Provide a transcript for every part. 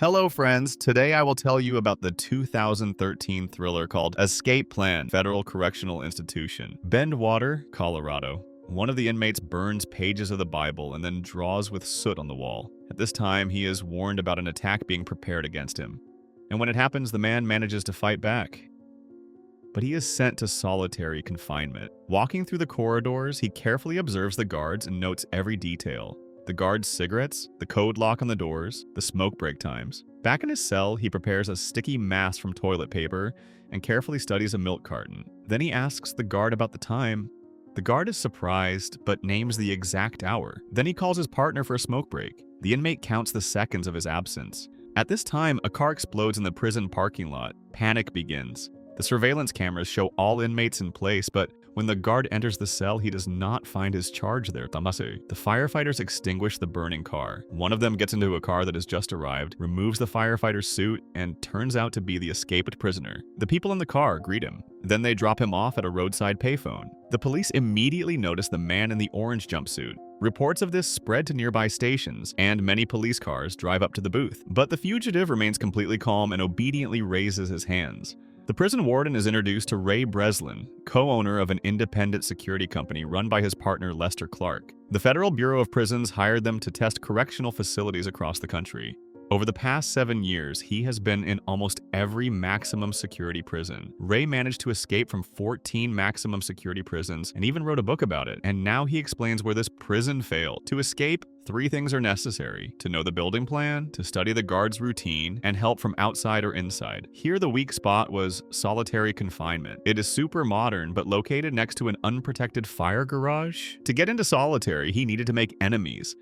Hello, friends. Today I will tell you about the 2013 thriller called Escape Plan, Federal Correctional Institution. Bendwater, Colorado. One of the inmates burns pages of the Bible and then draws with soot on the wall. At this time, he is warned about an attack being prepared against him. And when it happens, the man manages to fight back. But he is sent to solitary confinement. Walking through the corridors, he carefully observes the guards and notes every detail. The guards' cigarettes, the code lock on the doors, the smoke break times. Back in his cell, he prepares a sticky mass from toilet paper and carefully studies a milk carton. Then he asks the guard about the time. The guard is surprised, but names the exact hour. Then he calls his partner for a smoke break. The inmate counts the seconds of his absence. At this time, a car explodes in the prison parking lot. Panic begins. The surveillance cameras show all inmates in place, but when the guard enters the cell, he does not find his charge there. The firefighters extinguish the burning car. One of them gets into a car that has just arrived, removes the firefighter's suit, and turns out to be the escaped prisoner. The people in the car greet him. Then they drop him off at a roadside payphone. The police immediately notice the man in the orange jumpsuit. Reports of this spread to nearby stations, and many police cars drive up to the booth. But the fugitive remains completely calm and obediently raises his hands. The prison warden is introduced to Ray Breslin, co-owner of an independent security company run by his partner Lester Clark. The Federal Bureau of Prisons hired them to test correctional facilities across the country. Over the past 7 years, he has been in almost every maximum security prison. Ray managed to escape from 14 maximum security prisons and even wrote a book about it. And now he explains where this prison failed. To escape, 3 things are necessary: to know the building plan, to study the guard's routine, and help from outside or inside. Here, the weak spot was solitary confinement. It is super modern, but located next to an unprotected fire garage. To get into solitary, he needed to make enemies.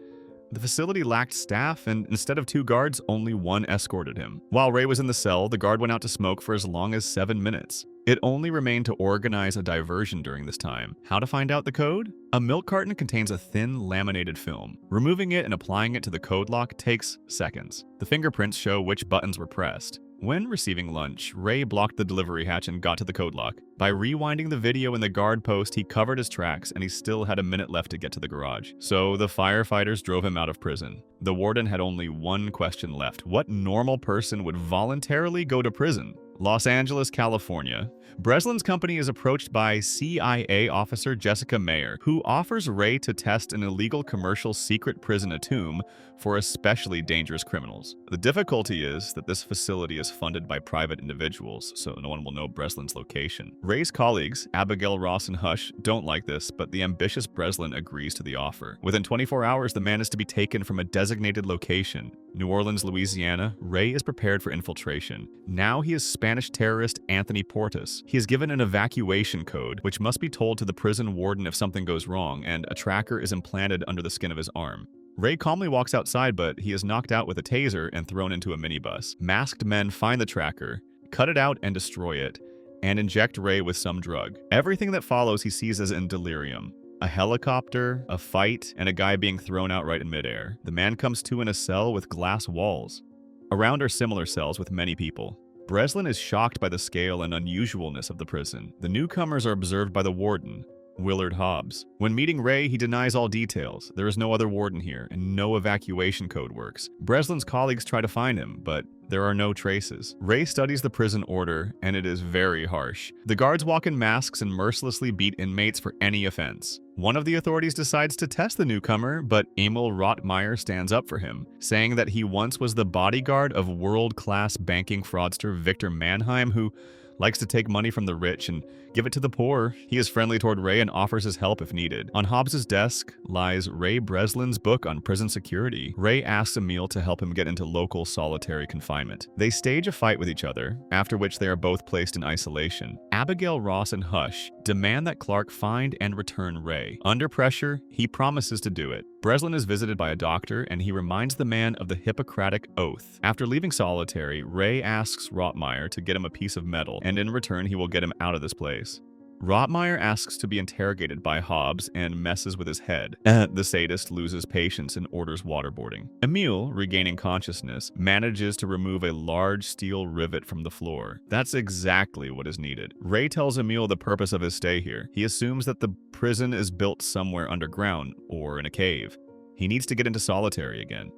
The facility lacked staff, and instead of 2 guards, only 1 escorted him. While Ray was in the cell, the guard went out to smoke for as long as 7 minutes. It only remained to organize a diversion during this time. How to find out the code? A milk carton contains a thin, laminated film. Removing it and applying it to the code lock takes seconds. The fingerprints show which buttons were pressed. When receiving lunch, Ray blocked the delivery hatch and got to the code lock. By rewinding the video in the guard post, he covered his tracks, and he still had a minute left to get to the garage. So the firefighters drove him out of prison. The warden had only one question left: what normal person would voluntarily go to prison? Los Angeles, California. Breslin's company is approached by CIA officer Jessica Mayer, who offers Ray to test an illegal commercial secret prison atom for especially dangerous criminals. The difficulty is that this facility is funded by private individuals, so no one will know Breslin's location. Ray's colleagues, Abigail, Ross, and Hush, don't like this, but the ambitious Breslin agrees to the offer. Within 24 hours, the man is to be taken from a designated location, New Orleans, Louisiana. Ray is prepared for infiltration. Now he is Spanish terrorist Anthony Portas. He is given an evacuation code, which must be told to the prison warden if something goes wrong, and a tracker is implanted under the skin of his arm. Ray calmly walks outside, but he is knocked out with a taser and thrown into a minibus. Masked men find the tracker, cut it out and destroy it, and inject Ray with some drug. Everything that follows he sees as in delirium. A helicopter, a fight, and a guy being thrown outright in midair. The man comes to in a cell with glass walls. Around are similar cells with many people. Breslin is shocked by the scale and unusualness of the prison. The newcomers are observed by the warden, Willard Hobbs. When meeting Ray, he denies all details. There is no other warden here, and no evacuation code works. Breslin's colleagues try to find him, but there are no traces. Ray studies the prison order, and it is very harsh. The guards walk in masks and mercilessly beat inmates for any offense. One of the authorities decides to test the newcomer, but Emil Rottmayer stands up for him, saying that he once was the bodyguard of world-class banking fraudster Victor Mannheim, who likes to take money from the rich and give it to the poor. He is friendly toward Ray and offers his help if needed. On Hobbs's desk lies Ray Breslin's book on prison security. Ray asks Emil to help him get into local solitary confinement. They stage a fight with each other, after which they are both placed in isolation. Abigail, Ross, and Hush demand that Clark find and return Ray. Under pressure, he promises to do it. Breslin is visited by a doctor, and he reminds the man of the Hippocratic Oath. After leaving solitary, Ray asks Rottmayer to get him a piece of metal, and in return he will get him out of this place. Rottmayer asks to be interrogated by Hobbs and messes with his head. The sadist loses patience and orders waterboarding. Emil, regaining consciousness, manages to remove a large steel rivet from the floor. That's exactly what is needed. Ray tells Emil the purpose of his stay here. He assumes that the prison is built somewhere underground or in a cave. He needs to get into solitary again.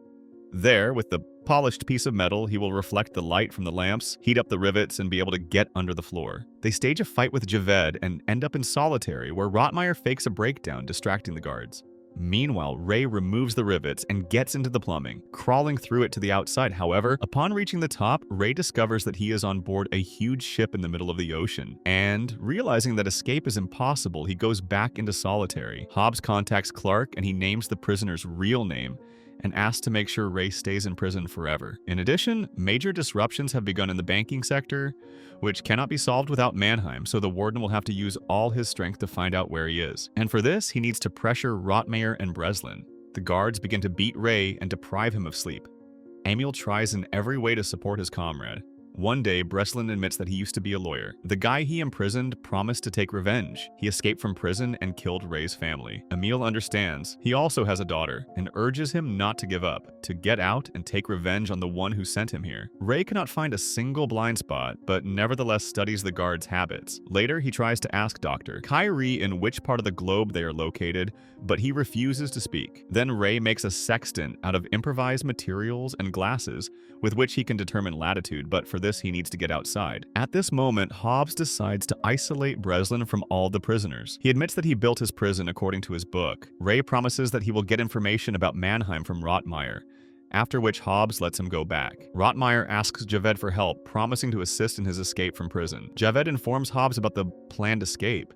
There, with the polished piece of metal, he will reflect the light from the lamps, heat up the rivets, and be able to get under the floor. They stage a fight with Javed and end up in solitary, where Rottmayer fakes a breakdown, distracting the guards. Meanwhile, Ray removes the rivets and gets into the plumbing, crawling through it to the outside. However, upon reaching the top, Ray discovers that he is on board a huge ship in the middle of the ocean. And, realizing that escape is impossible, he goes back into solitary. Hobbs contacts Clark and he names the prisoner's real name and asks to make sure Ray stays in prison forever. In addition, major disruptions have begun in the banking sector, which cannot be solved without Mannheim, so the warden will have to use all his strength to find out where he is. And for this, he needs to pressure Rottmayer and Breslin. The guards begin to beat Ray and deprive him of sleep. Emil tries in every way to support his comrade. One day, Breslin admits that he used to be a lawyer. The guy he imprisoned promised to take revenge. He escaped from prison and killed Ray's family. Emil understands. He also has a daughter and urges him not to give up, to get out and take revenge on the one who sent him here. Ray cannot find a single blind spot, but nevertheless studies the guards' habits. Later, he tries to ask Dr. Kyrie in which part of the globe they are located, but he refuses to speak. Then Ray makes a sextant out of improvised materials and glasses with which he can determine latitude, but for this he needs to get outside. At this moment, Hobbs decides to isolate Breslin from all the prisoners. He admits that he built his prison according to his book. Ray promises that he will get information about Mannheim from Rottmayer, after which Hobbs lets him go back. Rottmayer asks Javed for help, promising to assist in his escape from prison. Javed informs Hobbs about the planned escape.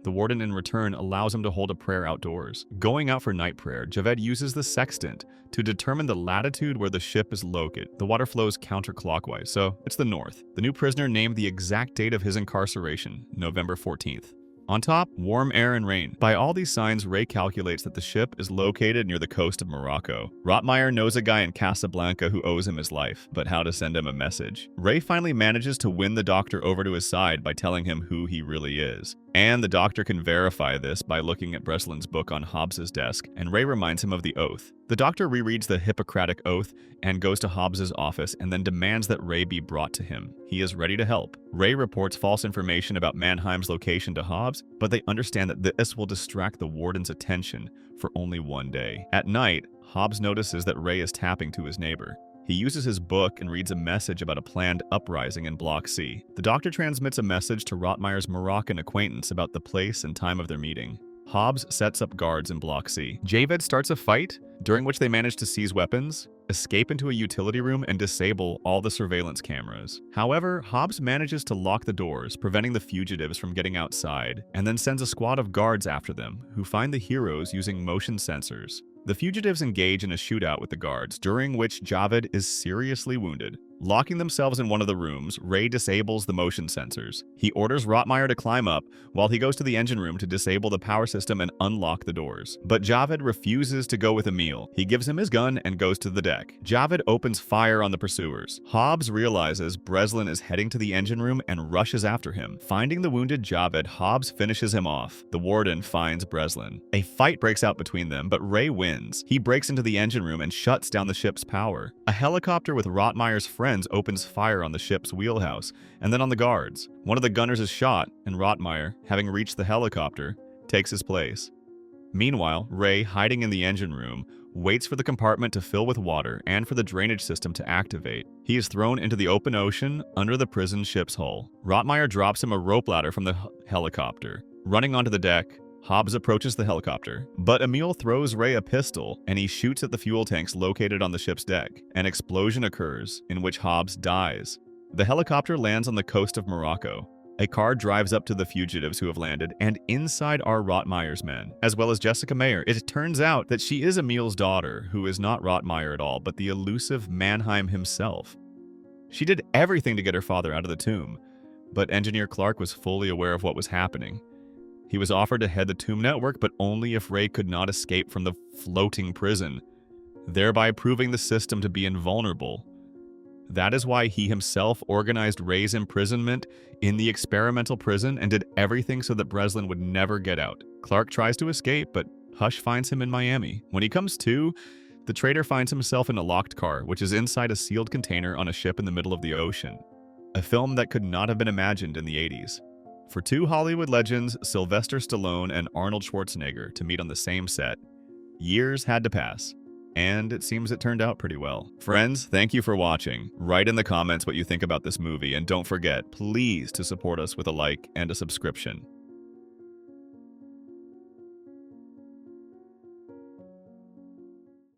The warden in return allows him to hold a prayer outdoors. Going out for night prayer, Javed uses the sextant to determine the latitude where the ship is located. The water flows counterclockwise, so it's the north. The new prisoner named the exact date of his incarceration, November 14th. On top, warm air and rain. By all these signs, Ray calculates that the ship is located near the coast of Morocco. Rottmayer knows a guy in Casablanca who owes him his life, but how to send him a message. Ray finally manages to win the doctor over to his side by telling him who he really is. And the doctor can verify this by looking at Breslin's book on Hobbs's desk, and Ray reminds him of the oath. The doctor rereads the Hippocratic Oath and goes to Hobbs's office and then demands that Ray be brought to him. He is ready to help. Ray reports false information about Mannheim's location to Hobbs, but they understand that this will distract the warden's attention for only one day. At night, Hobbs notices that Ray is tapping to his neighbor. He uses his book and reads a message about a planned uprising in Block C. The doctor transmits a message to Rottmayer's Moroccan acquaintance about the place and time of their meeting. Hobbs sets up guards in Block C. Javed starts a fight, during which they manage to seize weapons, escape into a utility room, and disable all the surveillance cameras. However, Hobbs manages to lock the doors, preventing the fugitives from getting outside, and then sends a squad of guards after them, who find the heroes using motion sensors. The fugitives engage in a shootout with the guards, during which Javed is seriously wounded. Locking themselves in one of the rooms, Ray disables the motion sensors. He orders Rottmayer to climb up, while he goes to the engine room to disable the power system and unlock the doors. But Javed refuses to go with Emil. He gives him his gun and goes to the deck. Javed opens fire on the pursuers. Hobbs realizes Breslin is heading to the engine room and rushes after him. Finding the wounded Javed, Hobbs finishes him off. The warden finds Breslin. A fight breaks out between them, but Ray wins. He breaks into the engine room and shuts down the ship's power. A helicopter with Rottmayer's friends opens fire on the ship's wheelhouse and then on the guards. One of the gunners is shot, and Rottmayer, having reached the helicopter, takes his place. Meanwhile, Ray, hiding in the engine room, waits for the compartment to fill with water and for the drainage system to activate. He is thrown into the open ocean under the prison ship's hull. Rottmayer drops him a rope ladder from the helicopter. Running onto the deck, Hobbs approaches the helicopter, but Emil throws Ray a pistol and he shoots at the fuel tanks located on the ship's deck. An explosion occurs, in which Hobbs dies. The helicopter lands on the coast of Morocco. A car drives up to the fugitives who have landed, and inside are Rottmayer's men, as well as Jessica Mayer. It turns out that she is Emil's daughter, who is not Rottmayer at all, but the elusive Mannheim himself. She did everything to get her father out of the tomb, but Engineer Clark was fully aware of what was happening. He was offered to head the tomb network, but only if Ray could not escape from the floating prison, thereby proving the system to be invulnerable. That is why he himself organized Ray's imprisonment in the experimental prison and did everything so that Breslin would never get out. Clark tries to escape, but Hush finds him in Miami. When he comes to, the traitor finds himself in a locked car, which is inside a sealed container on a ship in the middle of the ocean. A film that could not have been imagined in the 80s. For two Hollywood legends, Sylvester Stallone and Arnold Schwarzenegger, to meet on the same set, years had to pass. And it seems it turned out pretty well. Friends, thank you for watching. Write in the comments what you think about this movie, and don't forget, please, to support us with a like and a subscription.